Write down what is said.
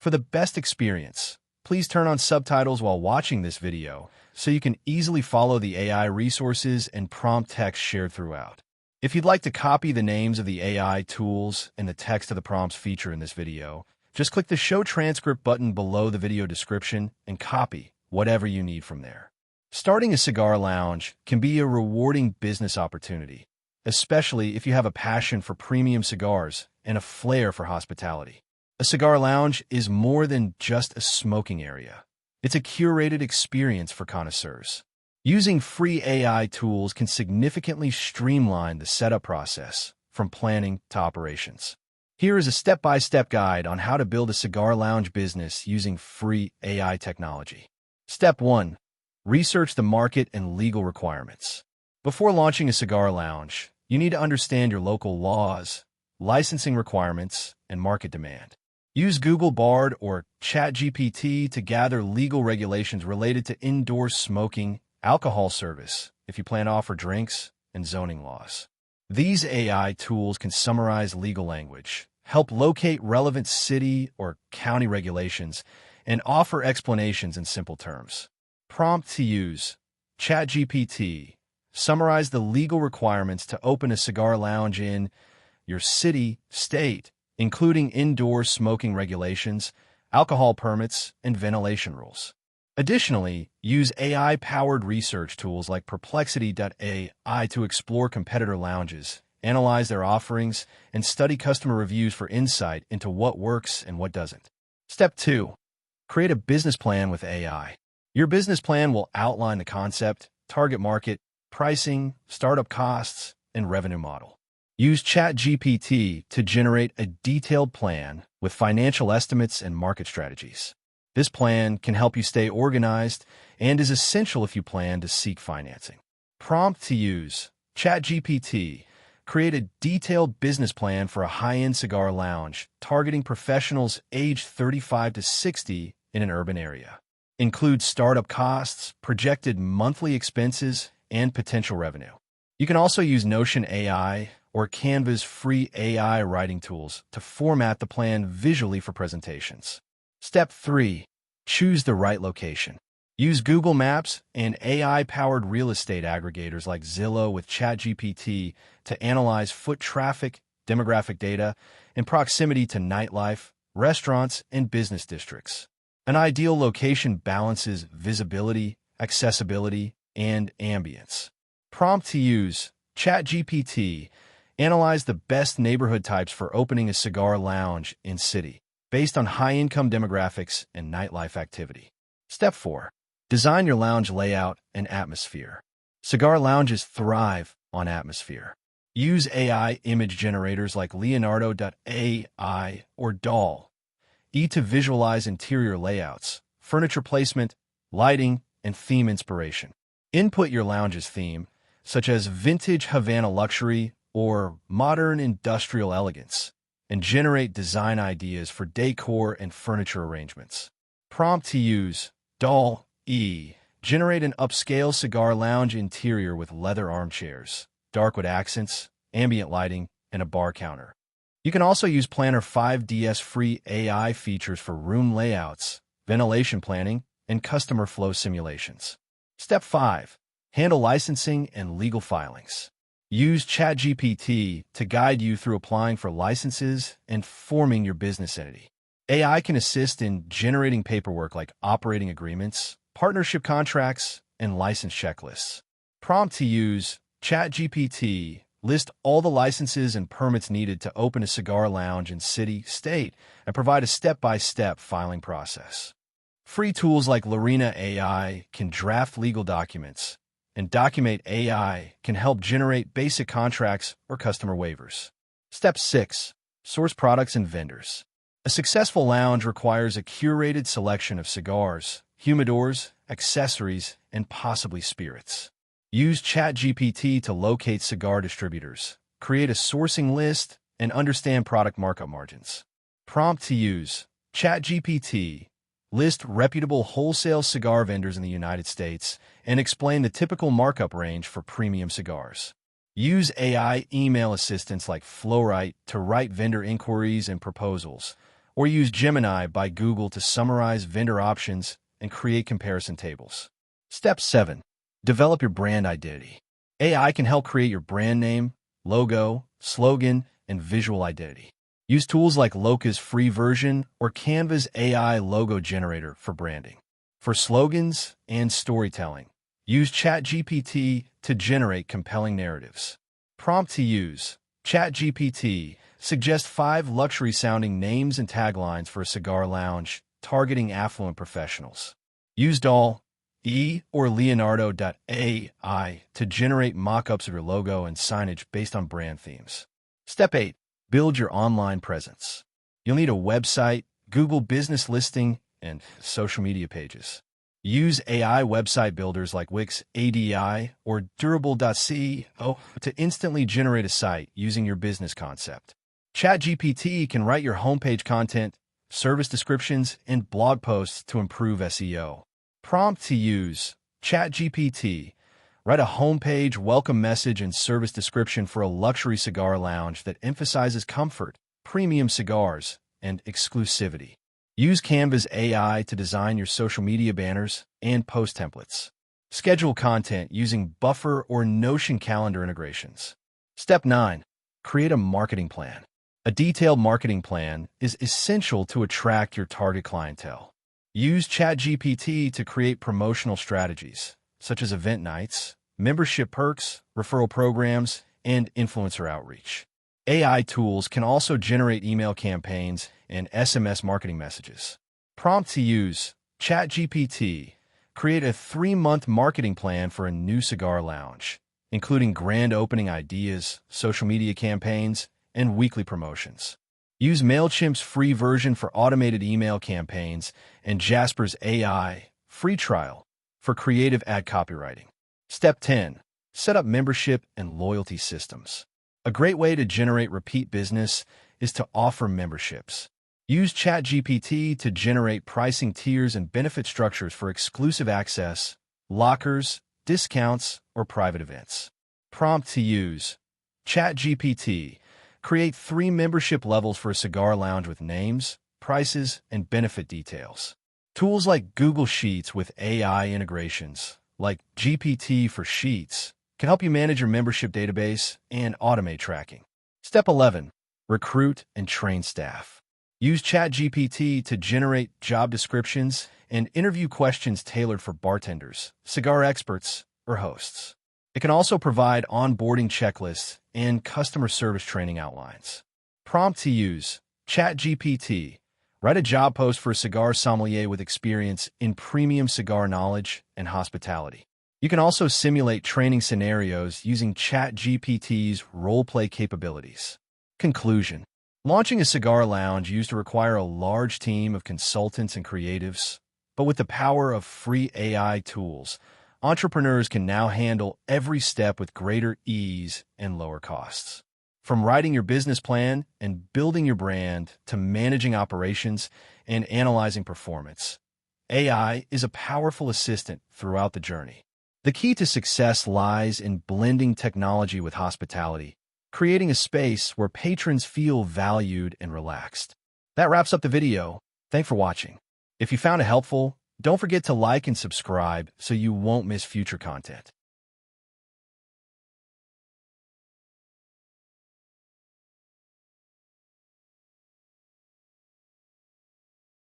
For the best experience, please turn on subtitles while watching this video so you can easily follow the AI resources and prompt text shared throughout. If you'd like to copy the names of the AI tools and the text of the prompts featured in this video, just click the Show Transcript button below the video description and copy whatever you need from there. Starting a cigar lounge can be a rewarding business opportunity, especially if you have a passion for premium cigars and a flair for hospitality. A cigar lounge is more than just a smoking area. It's a curated experience for connoisseurs. Using free AI tools can significantly streamline the setup process, from planning to operations. Here is a step-by-step guide on how to build a cigar lounge business using free AI technology. Step 1. Research the market and legal requirements. Before launching a cigar lounge, you need to understand your local laws, licensing requirements, and market demand. Use Google Bard or ChatGPT to gather legal regulations related to indoor smoking, alcohol service, if you plan to offer drinks, and zoning laws. These AI tools can summarize legal language, help locate relevant city or county regulations, and offer explanations in simple terms. Prompt to use. ChatGPT. Summarize the legal requirements to open a cigar lounge in your city, state, including indoor smoking regulations, alcohol permits, and ventilation rules. Additionally, use AI-powered research tools like Perplexity.ai to explore competitor lounges, analyze their offerings, and study customer reviews for insight into what works and what doesn't. Step 2. Create a business plan with AI. Your business plan will outline the concept, target market, pricing, startup costs, and revenue model. Use ChatGPT to generate a detailed plan with financial estimates and market strategies. This plan can help you stay organized and is essential if you plan to seek financing. Prompt to use. ChatGPT. Create a detailed business plan for a high-end cigar lounge targeting professionals aged 35 to 60 in an urban area. Include startup costs, projected monthly expenses, and potential revenue. You can also use Notion AI or Canva's free AI writing tools to format the plan visually for presentations. Step 3. Choose the right location. Use Google Maps and AI-powered real estate aggregators like Zillow with ChatGPT to analyze foot traffic, demographic data, and proximity to nightlife, restaurants, and business districts. An ideal location balances visibility, accessibility, and ambience. Prompt to use. ChatGPT. Analyze the best neighborhood types for opening a cigar lounge in city, based on high-income demographics and nightlife activity. Step 4. Design your lounge layout and atmosphere. Cigar lounges thrive on atmosphere. Use AI image generators like Leonardo.ai or DALL-E to visualize interior layouts, furniture placement, lighting, and theme inspiration. Input your lounge's theme, such as vintage Havana luxury or modern industrial elegance, and generate design ideas for decor and furniture arrangements. Prompt to use. DALL-E. Generate an upscale cigar lounge interior with leather armchairs, dark wood accents, ambient lighting, and a bar counter. You can also use Planner 5D's free AI features for room layouts, ventilation planning, and customer flow simulations. Step 5. Handle licensing and legal filings. Use ChatGPT to guide you through applying for licenses and forming your business entity. AI can assist in generating paperwork like operating agreements, partnership contracts, and license checklists. Prompt to use. ChatGPT. List all the licenses and permits needed to open a cigar lounge in city, state, and provide a step-by-step filing process. Free tools like Lorena AI can draft legal documents, and Document AI can help generate basic contracts or customer waivers. Step 6. Source products and vendors. A successful lounge requires a curated selection of cigars, humidors, accessories, and possibly spirits. Use ChatGPT to locate cigar distributors, create a sourcing list, and understand product markup margins. Prompt to use. ChatGPT. List reputable wholesale cigar vendors in the United States and explain the typical markup range for premium cigars. Use AI email assistants like Flowrite to write vendor inquiries and proposals, or use Gemini by Google to summarize vendor options and create comparison tables. Step 7. Develop your brand identity. AI can help create your brand name, logo, slogan, and visual identity. Use tools like Loca's free version or Canva's AI logo generator for branding. For slogans and storytelling, use ChatGPT to generate compelling narratives. Prompt to use. ChatGPT suggests 5 luxury-sounding names and taglines for a cigar lounge targeting affluent professionals. Use DALL-E or Leonardo.ai to generate mock-ups of your logo and signage based on brand themes. Step 8. Build your online presence. You'll need a website, Google business listing, and social media pages. Use AI website builders like Wix ADI or Durable.co to instantly generate a site using your business concept. ChatGPT can write your homepage content, service descriptions, and blog posts to improve SEO. Prompt to use. ChatGPT. Write a homepage, welcome message, and service description for a luxury cigar lounge that emphasizes comfort, premium cigars, and exclusivity. Use Canva's AI to design your social media banners and post templates. Schedule content using Buffer or Notion calendar integrations. Step 9. Create a marketing plan. A detailed marketing plan is essential to attract your target clientele. Use ChatGPT to create promotional strategies, such as event nights, membership perks, referral programs, and influencer outreach. AI tools can also generate email campaigns and SMS marketing messages. Prompt to use. ChatGPT. Create a 3-month marketing plan for a new cigar lounge, including grand opening ideas, social media campaigns, and weekly promotions. Use MailChimp's free version for automated email campaigns and Jasper's AI free trial for creative ad copywriting. Step 10. Set up membership and loyalty systems. A great way to generate repeat business is to offer memberships. Use ChatGPT to generate pricing tiers and benefit structures for exclusive access, lockers, discounts, or private events. Prompt to use. ChatGPT. Create 3 membership levels for a cigar lounge with names, prices, and benefit details. Tools like Google Sheets with AI integrations, like GPT for Sheets, can help you manage your membership database and automate tracking. Step 11. Recruit and train staff. Use ChatGPT to generate job descriptions and interview questions tailored for bartenders, cigar experts, or hosts. It can also provide onboarding checklists and customer service training outlines. Prompt to use. ChatGPT. Write a job post for a cigar sommelier with experience in premium cigar knowledge and hospitality. You can also simulate training scenarios using ChatGPT's role-play capabilities. Conclusion. Launching a cigar lounge used to require a large team of consultants and creatives, but with the power of free AI tools, entrepreneurs can now handle every step with greater ease and lower costs. From writing your business plan and building your brand to managing operations and analyzing performance, AI is a powerful assistant throughout the journey. The key to success lies in blending technology with hospitality, creating a space where patrons feel valued and relaxed. That wraps up the video. Thanks for watching. If you found it helpful, don't forget to like and subscribe so you won't miss future content.